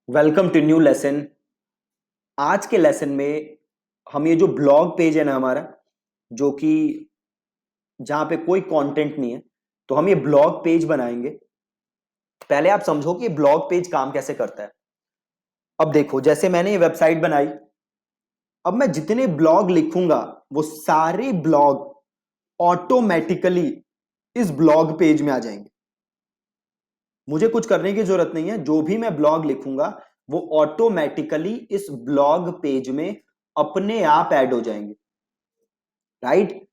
Welcome to new lesson. आज के lesson में हम ये जो ब्लॉग पेज है ना हमारा, जो कि जहां पे कोई कंटेंट नहीं है, तो हम ये ब्लॉग पेज बनाएंगे। पहले आप समझो कि ब्लॉग पेज काम कैसे करता है। अब देखो, जैसे मैंने ये वेबसाइट बनाई, अब मैं जितने ब्लॉग लिखूंगा वो सारे ब्लॉग ऑटोमेटिकली इस ब्लॉग पेज में आ जाएंगे। मुझे कुछ करने की जरूरत नहीं है, जो भी मैं ब्लॉग लिखूंगा वो ऑटोमेटिकली इस ब्लॉग पेज में अपने आप ऐड हो जाएंगे। राइट।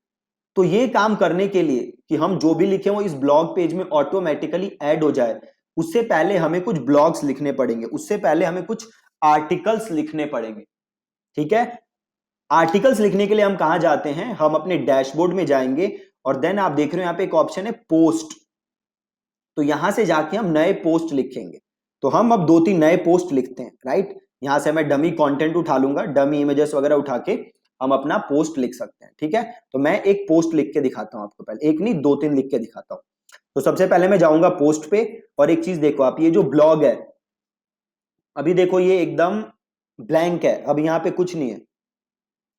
तो ये काम करने के लिए कि हम जो भी लिखें वो इस ब्लॉग पेज में ऑटोमेटिकली ऐड हो जाए, उससे पहले हमें कुछ ब्लॉग्स लिखने पड़ेंगे, उससे पहले हमें कुछ आर्टिकल्स लिखने पड़ेंगे। ठीक है। आर्टिकल्स लिखने के लिए हम कहां जाते हैं, हम अपने डैशबोर्ड में जाएंगे और देन आप देख रहे हो यहां पे एक ऑप्शन है पोस्ट। तो यहां से जाके हम नए पोस्ट लिखेंगे। तो हम अब दो तीन नए पोस्ट लिखते हैं। राइट। यहां से मैं डमी कंटेंट उठा लूंगा, डमी इमेजेस वगैरह उठा के हम अपना पोस्ट लिख सकते हैं। ठीक है। तो मैं एक पोस्ट लिख के दिखाता हूं आपको, पहले एक नहीं दो तीन लिख के दिखाता हूं। तो सबसे पहले मैं जाऊंगा पोस्ट पे। और एक चीज देखो आप, ये जो ब्लॉग है अभी देखो ये एकदम ब्लैंक है, अब यहाँ पे कुछ नहीं है।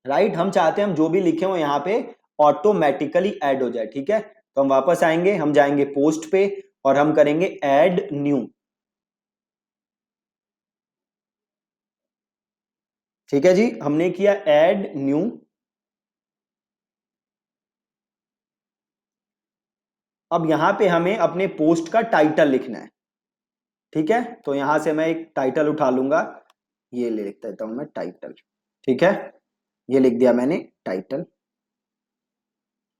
राइट। हम चाहते हैं हम जो भी लिखे वो यहाँ पे ऑटोमेटिकली ऐड हो जाए। ठीक है। तो हम वापस आएंगे, हम जाएंगे पोस्ट पे और हम करेंगे ऐड न्यू। ठीक है जी, हमने किया ऐड न्यू। अब यहां पे हमें अपने पोस्ट का टाइटल लिखना है। ठीक है। तो यहां से मैं एक टाइटल उठा लूंगा, ये ले लिख देता हूं मैं टाइटल। ठीक है। ये लिख दिया मैंने टाइटल।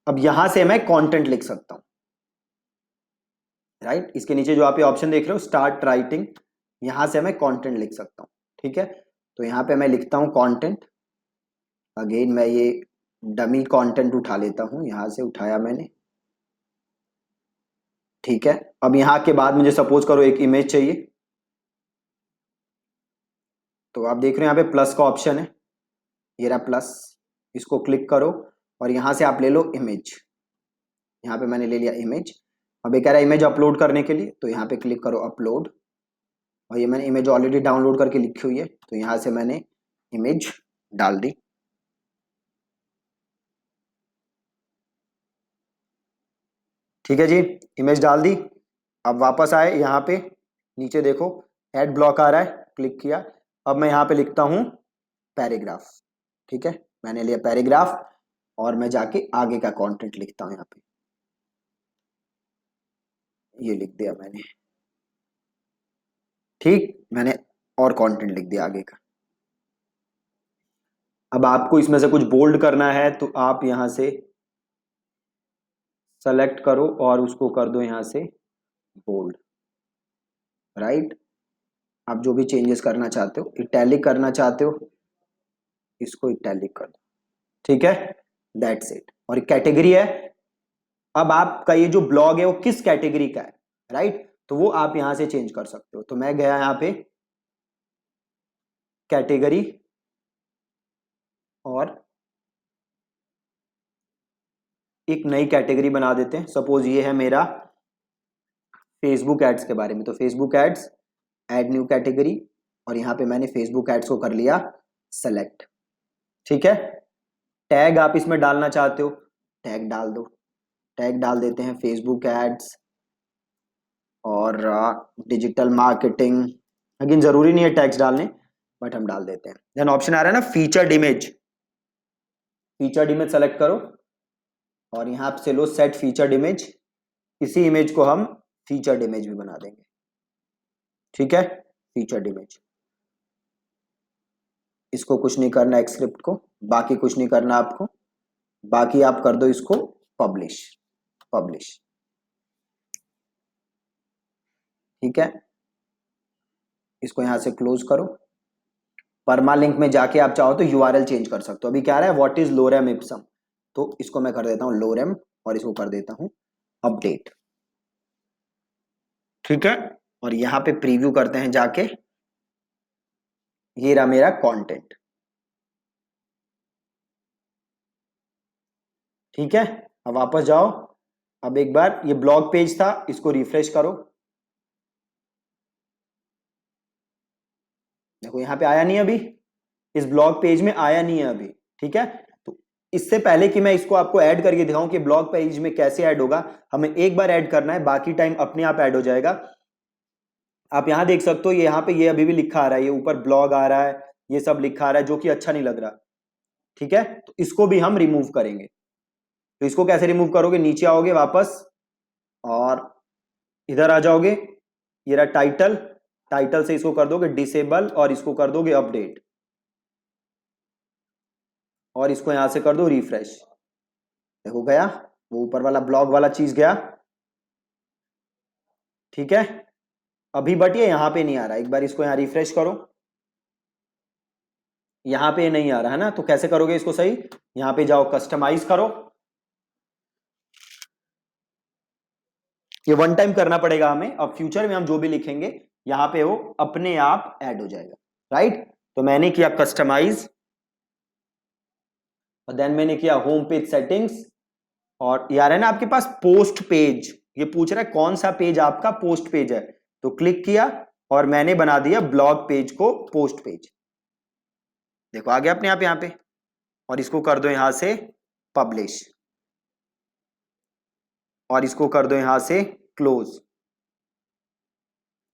अब यहां से मैं कंटेंट लिख सकता हूं। राइट। इसके नीचे जो आप ये ऑप्शन देख रहे हो स्टार्ट राइटिंग, यहां से मैं कंटेंट लिख सकता हूं। ठीक है। तो यहां पे मैं लिखता हूं कंटेंट। अगेन मैं ये डमी कंटेंट उठा लेता हूं, यहां से उठाया मैंने। ठीक है। अब यहां के बाद मुझे सपोज करो एक इमेज चाहिए, तो आप देख रहे हो यहाँ पे प्लस का ऑप्शन है, ये रहा प्लस। इसको क्लिक करो और यहां से आप ले लो इमेज। यहाँ पे मैंने ले लिया इमेज। अब ये कह रहा है इमेज अपलोड करने के लिए, तो यहाँ पे क्लिक करो अपलोड। और ये मैंने इमेज ऑलरेडी डाउनलोड करके लिखी हुई है, तो यहाँ से मैंने इमेज डाल दी। ठीक है जी, इमेज डाल दी। अब वापस आए यहाँ पे, नीचे देखो एड ब्लॉक आ रहा है, क्लिक किया। अब मैं यहाँ पे लिखता हूँ पैराग्राफ। ठीक है। मैंने लिया पैराग्राफ और मैं जाके आगे का कंटेंट लिखता हूँ यहाँ पे, ये लिख दिया मैंने। ठीक, मैंने और कंटेंट लिख दिया आगे का। अब आपको इसमें से कुछ बोल्ड करना है तो आप यहां से सेलेक्ट करो और उसको कर दो यहां से बोल्ड। राइट। आप जो भी चेंजेस करना चाहते हो, इटैलिक करना चाहते हो, इसको इटैलिक कर दो। ठीक है। That's it. और कैटेगरी है, अब आपका ये जो ब्लॉग है वो किस कैटेगरी का है। राइट। तो वो आप यहां से चेंज कर सकते हो। तो मैं गया यहां पे कैटेगरी और एक नई कैटेगरी बना देते हैं। सपोज ये है मेरा फेसबुक एड्स के बारे में, तो Facebook ads, add new category. और यहां पे मैंने फेसबुक एड्स को कर लिया सेलेक्ट। ठीक है। टैग आप इसमें डालना चाहते हो, टैग डाल दो। टैग डाल देते हैं फेसबुक एड्स और डिजिटल मार्केटिंग। लेकिन जरूरी नहीं है टैग्स डालने, बट हम डाल देते हैं। देन ऑप्शन आ रहा है ना featured image, featured image select करो और यहां से लो सेट फीचर्ड इमेज। इसी इमेज को हम फीचर्ड इमेज भी बना देंगे। ठीक है। फीचर्ड इमेज, इसको कुछ नहीं करना है स्क्रिप्ट को, बाकी कुछ नहीं करना आपको। बाकी आप कर दो इसको पब्लिश। पब्लिश। ठीक है। इसको यहां से क्लोज करो। परमा लिंक में जाके आप चाहो तो यूआरएल चेंज कर सकते हो। अभी क्या रहा है व्हाट इज लोरेम इप्सम, तो इसको मैं कर देता हूं लोरेम और इसको कर देता हूं अपडेट। ठीक है। और यहां पे प्रीव्यू करते हैं जाके, ये रहा मेरा कंटेंट। ठीक है। अब वापस जाओ। अब एक बार ये ब्लॉग पेज था, इसको रिफ्रेश करो। देखो यहाँ पे आया नहीं अभी, इस ब्लॉग पेज में आया नहीं है अभी, ठीक है। तो इससे पहले कि मैं इसको आपको ऐड करके दिखाऊं कि ब्लॉग पेज में कैसे ऐड होगा, हमें एक बार ऐड करना है, बाकी टाइम अपने आप ऐड हो जाएगा। आप यहां देख सकते हो, ये यहाँ पे ये अभी भी लिखा आ रहा है, ये ऊपर ब्लॉग आ रहा है, ये सब लिखा आ रहा है, जो कि अच्छा नहीं लग रहा, ठीक है। तो इसको भी हम रिमूव करेंगे। तो इसको कैसे रिमूव करोगे, नीचे आओगे वापस और इधर आ जाओगे, ये रहा टाइटल, टाइटल से इसको कर दोगे डिसेबल और इसको कर दोगे अपडेट, और इसको यहां से कर दो रिफ्रेश। देखो गया, वो ऊपर वाला ब्लॉग वाला चीज गया, ठीक है। अभी बट ये यहां पे नहीं आ रहा, एक बार इसको यहां रिफ्रेश करो, यहां पे नहीं आ रहा है ना, तो कैसे करोगे इसको सही, यहां पे जाओ कस्टमाइज करो, ये वन टाइम करना पड़ेगा हमें, अब फ्यूचर में हम जो भी लिखेंगे यहां पे वो अपने आप ऐड हो जाएगा, राइट। तो मैंने किया कस्टमाइज, और देन मैंने किया होम पेज सेटिंग्स, और यार है ना आपके पास पोस्ट पेज, ये पूछ रहा है कौन सा पेज आपका पोस्ट पेज है, तो क्लिक किया और मैंने बना दिया ब्लॉग पेज को पोस्ट पेज। देखो आ गया अपने आप यहां पे, और इसको कर दो यहां से पब्लिश, और इसको कर दो यहां से क्लोज,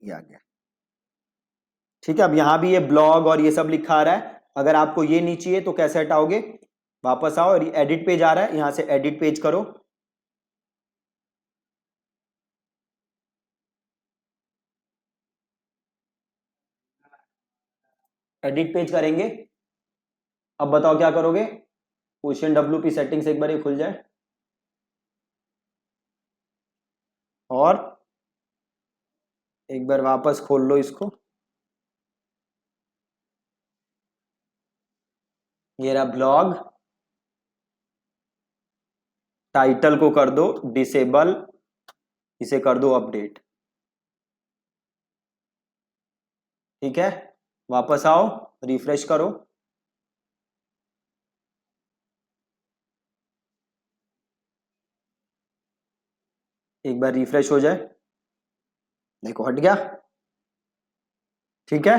ये आ गया, ठीक है। अब यहां भी ये ब्लॉग और ये सब लिखा आ रहा है, अगर आपको ये नहीं चाहिए तो कैसे हटाओगे, वापस आओ, और एडिट पेज आ रहा है, यहां से एडिट पेज करो, एडिट पेज करेंगे। अब बताओ क्या करोगे, क्वेश्चन WP सेटिंग्स एक बार ये खुल जाए, और एक बार वापस खोल लो इसको, ये रहा ब्लॉग, टाइटल को कर दो डिसेबल, इसे कर दो अपडेट, ठीक है। वापस आओ, रिफ्रेश करो, एक बार रिफ्रेश हो जाए, देखो हट गया, ठीक है।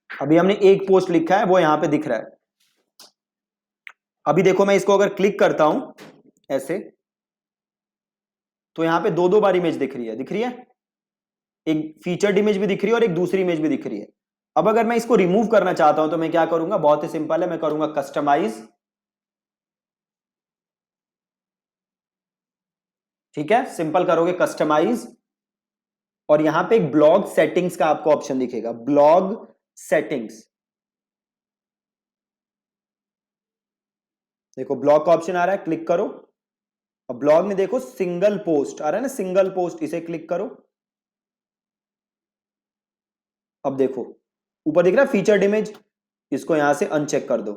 अभी हमने एक पोस्ट लिखा है वो यहां पे दिख रहा है। अभी देखो मैं इसको अगर क्लिक करता हूं ऐसे, तो यहां पे दो दो बार इमेज दिख रही है, दिख रही है, एक फीचर्ड इमेज भी दिख रही है और एक दूसरी इमेज भी दिख रही है। अब अगर मैं इसको रिमूव करना चाहता हूं तो मैं क्या करूंगा, बहुत ही सिंपल है, मैं करूंगा कस्टमाइज, ठीक है, सिंपल करोगे कस्टमाइज, और यहां पे एक ब्लॉग सेटिंग्स का आपको ऑप्शन दिखेगा, ब्लॉग सेटिंग्स, देखो ब्लॉग का ऑप्शन आ रहा है, क्लिक करो, और ब्लॉग में देखो सिंगल पोस्ट आ रहा है ना, सिंगल पोस्ट, इसे क्लिक करो। अब देखो ऊपर दिख रहा है फीचर्ड इमेज, इसको यहां से अनचेक कर दो,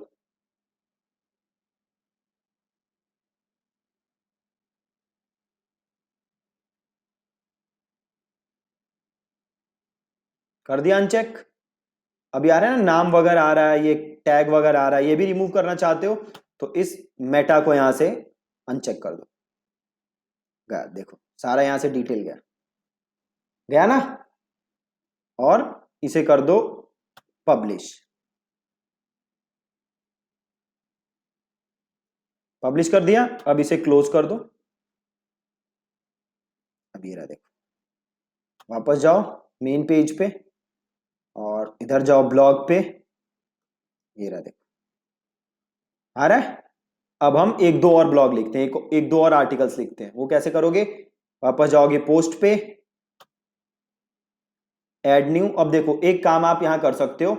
कर दिया अनचेक। अभी आ रहा है ना नाम वगैरह आ रहा है, ये टैग वगैरह आ रहा है, ये भी रिमूव करना चाहते हो तो इस मेटा को यहां से अनचेक कर दो, गया, देखो सारा यहां से डिटेल गया, गया ना, और इसे कर दो पब्लिश, पब्लिश कर दिया। अब इसे क्लोज कर दो, अब ये रहा देखो, वापस जाओ मेन पेज पे, और इधर जाओ ब्लॉग पे, ये रहा देखो आ रहा है। अब हम एक दो और ब्लॉग लिखते हैं, एक दो और आर्टिकल्स लिखते हैं, वो कैसे करोगे, वापस जाओगे पोस्ट पे, ऐड न्यू। अब देखो एक काम आप यहां कर सकते हो,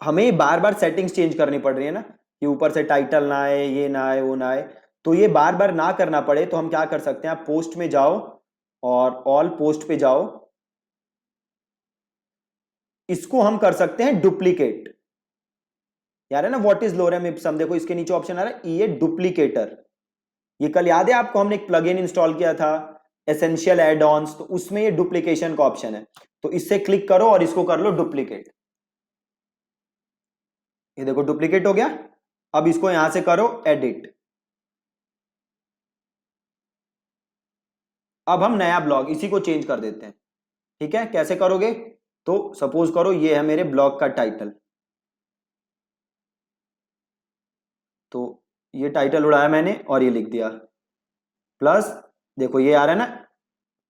हमें बार बार सेटिंग्स चेंज करनी पड़ रही है ना, कि ऊपर से टाइटल ना आए, ये ना आए, वो ना आए, तो ये बार बार ना करना पड़े तो हम क्या कर सकते हैं, आप पोस्ट में जाओ और ऑल पोस्ट पे जाओ, इसको हम कर सकते हैं डुप्लीकेट, यार है ना व्हाट इज लोरेम इप्सम, देखो इसके नीचे ऑप्शन आ रहा है ये डुप्लीकेटर, ये कल याद है आपको हमने एक प्लगइन इंस्टॉल किया था एसेंशियल एड ऑन्स, तो उसमें ये डुप्लीकेशन का ऑप्शन है, तो इससे क्लिक करो और इसको कर लो डुप्लीकेट, ये देखो डुप्लीकेट हो गया। अब इसको यहां से करो एडिट, अब हम नया ब्लॉग इसी को चेंज कर देते हैं। ठीक है, कैसे करोगे? तो सपोज करो ये है मेरे ब्लॉग का टाइटल, तो ये टाइटल उड़ाया मैंने और ये लिख दिया, प्लस देखो ये आ रहा है ना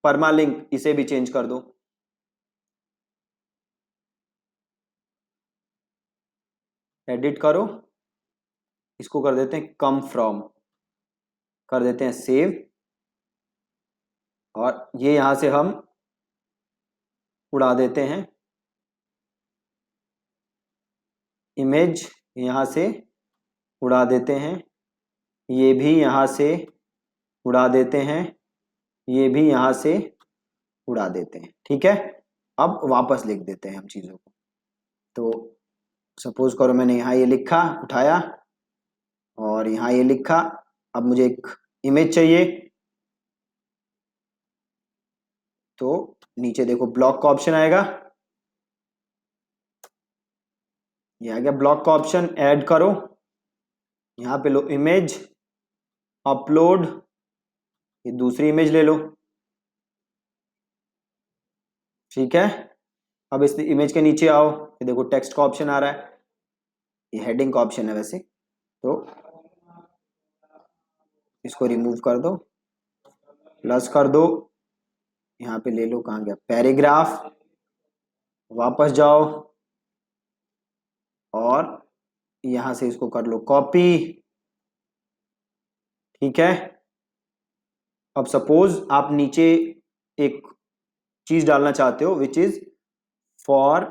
परमालिंक, इसे भी चेंज कर दो। एडिट करो, इसको कर देते हैं कम फ्रॉम, कर देते हैं सेव, और ये यहां से हम उड़ा देते हैं इमेज, यहां से उड़ा देते हैं, ये भी यहां से उड़ा देते हैं, ये भी यहां से उड़ा देते हैं। ठीक है, अब वापस लिख देते हैं हम चीजों को। तो सपोज करो मैंने यहाँ ये लिखा, उठाया, और यहाँ ये लिखा, अब मुझे एक इमेज चाहिए, तो नीचे देखो ब्लॉक का ऑप्शन आएगा, ये आ गया ब्लॉक का ऑप्शन, ऐड करो, यहाँ पे लो इमेज, अपलोड, ये दूसरी इमेज ले लो। ठीक है, अब इस इमेज के नीचे आओ, ये देखो टेक्स्ट का ऑप्शन आ रहा है, ये हेडिंग का ऑप्शन है वैसे, तो इसको रिमूव कर दो, प्लस कर दो, यहाँ पे ले लो, कहाँ गया पैराग्राफ, वापस जाओ और यहां से इसको कर लो कॉपी। ठीक है, अब सपोज आप नीचे एक चीज डालना चाहते हो, which is for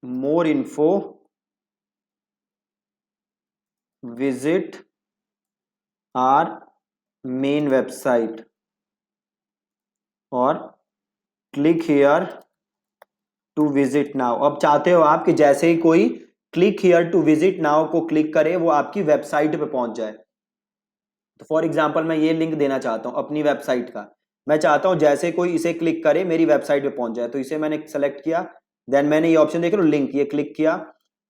more info visit our main website और click here to visit now. अब चाहते हो आप कि जैसे ही कोई click here to visit now को क्लिक करे वो आपकी वेबसाइट पे पहुंच जाए। तो फॉर एग्जांपल मैं ये लिंक देना चाहता हूं अपनी वेबसाइट का, मैं चाहता हूं जैसे कोई इसे क्लिक करे मेरी वेबसाइट पे पहुंच जाए, तो इसे मैंने सेलेक्ट किया, देन मैंने ये ऑप्शन देख लो लिंक, ये क्लिक किया,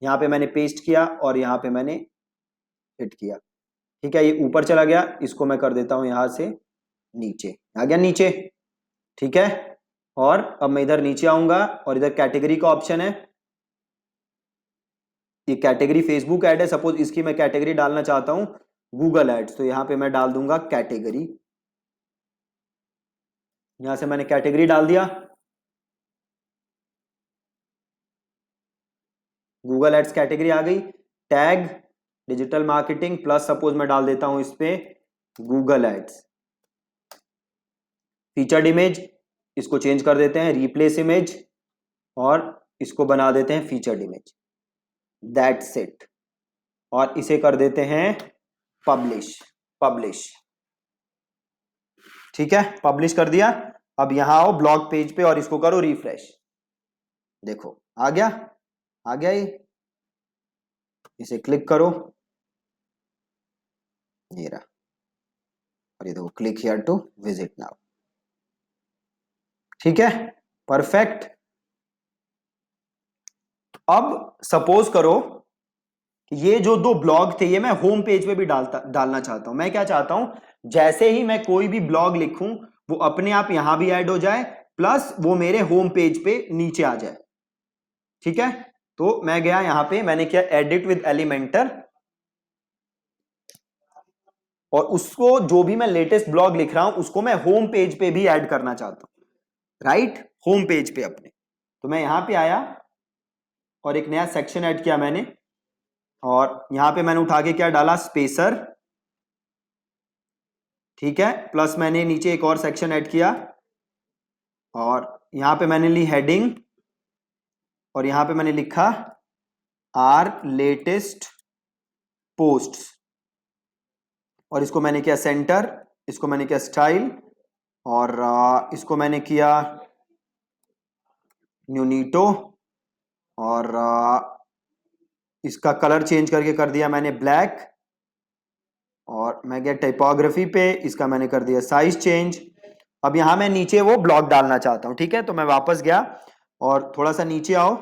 यहाँ पे मैंने पेस्ट किया और यहाँ पे मैंने हिट किया। ठीक है, ये ऊपर चला गया, इसको मैं कर देता हूं यहां से नीचे, आ गया नीचे। ठीक है, और अब मैं इधर नीचे आऊंगा और इधर कैटेगरी का ऑप्शन है, ये कैटेगरी फेसबुक ऐड है, सपोज इसकी मैं कैटेगरी डालना चाहता हूं गूगल एड्स, तो यहां पे मैं डाल दूंगा कैटेगरी, यहां से मैंने कैटेगरी डाल दिया, गूगल एड्स कैटेगरी आ गई, tag digital marketing, plus suppose मैं डाल देता हूं इस पे गूगल एड्स, फीचर्ड इमेज, इसको चेंज कर देते हैं रिप्लेस इमेज और इसको बना देते हैं फीचर्ड इमेज, दैट्स इट, और इसे कर देते हैं पब्लिश, पब्लिश। ठीक है, पब्लिश कर दिया, अब यहां आओ ब्लॉग पेज पे और इसको करो रिफ्रेश, देखो आ गया, आ गया ये, इसे क्लिक करो, ये रहा, और ये देखो click here to visit now. ठीक है, परफेक्ट। अब सपोज करो कि ये जो दो ब्लॉग थे ये मैं होम पेज पे भी डालना चाहता हूं। मैं क्या चाहता हूं, जैसे ही मैं कोई भी ब्लॉग लिखूं वो अपने आप यहां भी ऐड हो जाए, प्लस वो मेरे होम पेज पे नीचे आ जाए। ठीक है, तो मैं गया यहां पे, मैंने किया एडिट विद एलिमेंटर, और उसको जो भी मैं लेटेस्ट ब्लॉग लिख रहा हूं उसको मैं होम पेज पे भी ऐड करना चाहता हूं, राइट, होम पेज पे अपने। तो मैं यहां पे आया और एक नया सेक्शन ऐड किया मैंने, और यहां पे मैंने उठा के क्या डाला, स्पेसर। ठीक है, प्लस मैंने नीचे एक और सेक्शन ऐड किया, और यहां पे मैंने ली हेडिंग, और यहां पे मैंने लिखा आर लेटेस्ट पोस्ट्स, और इसको मैंने किया सेंटर, इसको मैंने किया स्टाइल, और इसको मैंने किया न्यूनीटो, और इसका कलर चेंज करके कर दिया मैंने ब्लैक, और मैं गया टाइपोग्राफी पे, इसका मैंने कर दिया साइज चेंज। अब यहां मैं नीचे वो ब्लॉक डालना चाहता हूं। ठीक है, तो मैं वापस गया और थोड़ा सा नीचे आओ,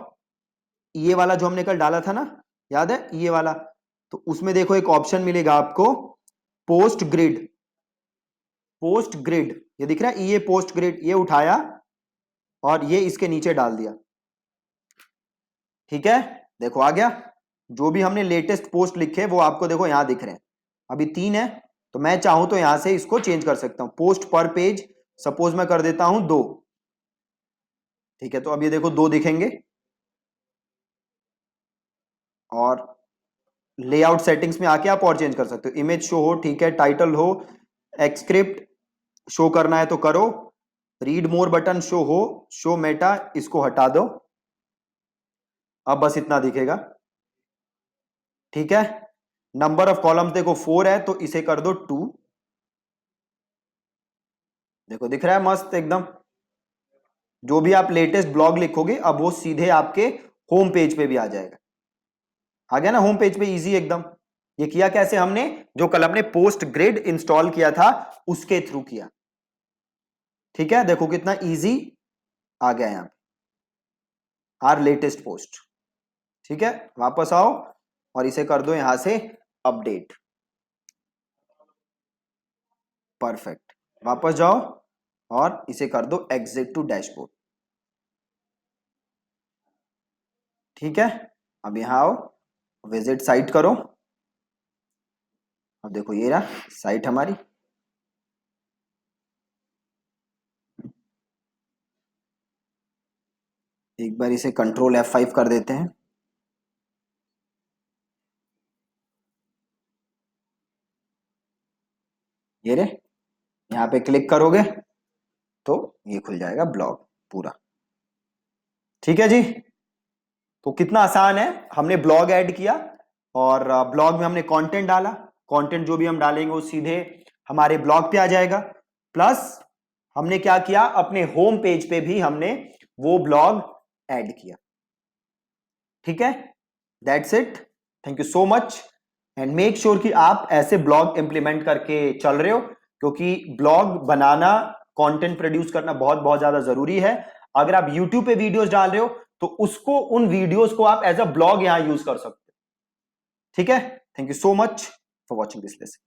ये वाला जो हमने कल डाला था ना, याद है ये वाला, तो उसमें देखो एक ऑप्शन मिलेगा आपको पोस्ट ग्रिड, पोस्ट ग्रिड, ये दिख रहा है, ये पोस्ट ग्रिड, ये उठाया और ये इसके नीचे डाल दिया। ठीक है, देखो आ गया। जो भी हमने लेटेस्ट पोस्ट लिखे वो आपको देखो यहां दिख रहे हैं। अभी 3 है, तो मैं चाहूं तो यहां से इसको चेंज कर सकता हूं। पोस्ट पर पेज सपोज मैं कर देता हूं 2। ठीक है, तो अब ये देखो 2 दिखेंगे। और लेआउट सेटिंग्स में आके आप और चेंज कर सकते हो। इमेज शो हो, ठीक है, टाइटल हो, एक्सक्रिप्ट शो करना है तो करो, रीड मोर बटन शो हो, शो मेटा, इसको हटा दो। अब बस इतना दिखेगा। ठीक है, नंबर ऑफ कॉलम्स देखो 4 है, तो इसे कर दो 2। देखो दिख रहा है मस्त एकदम। जो भी आप लेटेस्ट ब्लॉग लिखोगे अब वो सीधे आपके होम पेज पे भी आ जाएगा। आ गया ना होम पेज पे, इजी एकदम। ये किया कैसे हमने, जो कल हमने पोस्ट ग्रिड इंस्टॉल किया था उसके थ्रू किया। ठीक है, देखो कितना इजी आ गया यहां पे आर लेटेस्ट पोस्ट। ठीक है, वापस आओ और इसे कर दो यहां से अपडेट। परफेक्ट, वापस जाओ और इसे कर दो एग्जिट टू डैशबोर्ड। ठीक है, अब यहां आओ, विजिट साइट करो। अब देखो ये रहा साइट हमारी। एक बार इसे कंट्रोल F5 कर देते हैं। ये रे, यहाँ पे क्लिक करोगे तो ये खुल जाएगा ब्लॉग पूरा। ठीक है जी, तो कितना आसान है। हमने ब्लॉग ऐड किया और ब्लॉग में हमने कंटेंट डाला। कंटेंट जो भी हम डालेंगे वो सीधे हमारे ब्लॉग पे आ जाएगा। प्लस हमने क्या किया, अपने होम पेज पे भी हमने वो ब्लॉग ऐड किया। ठीक है, that's it, thank you so much. And make sure कि आप ऐसे ब्लॉग इंप्लीमेंट करके चल रहे हो, क्योंकि ब्लॉग बनाना, कंटेंट प्रोड्यूस करना बहुत बहुत ज्यादा जरूरी है। अगर आप यूट्यूब पे वीडियोस डाल रहे हो तो उसको, उन वीडियोस को आप एज अ ब्लॉग यहां यूज कर सकते हो। ठीक है, thank you so much for watching this lesson.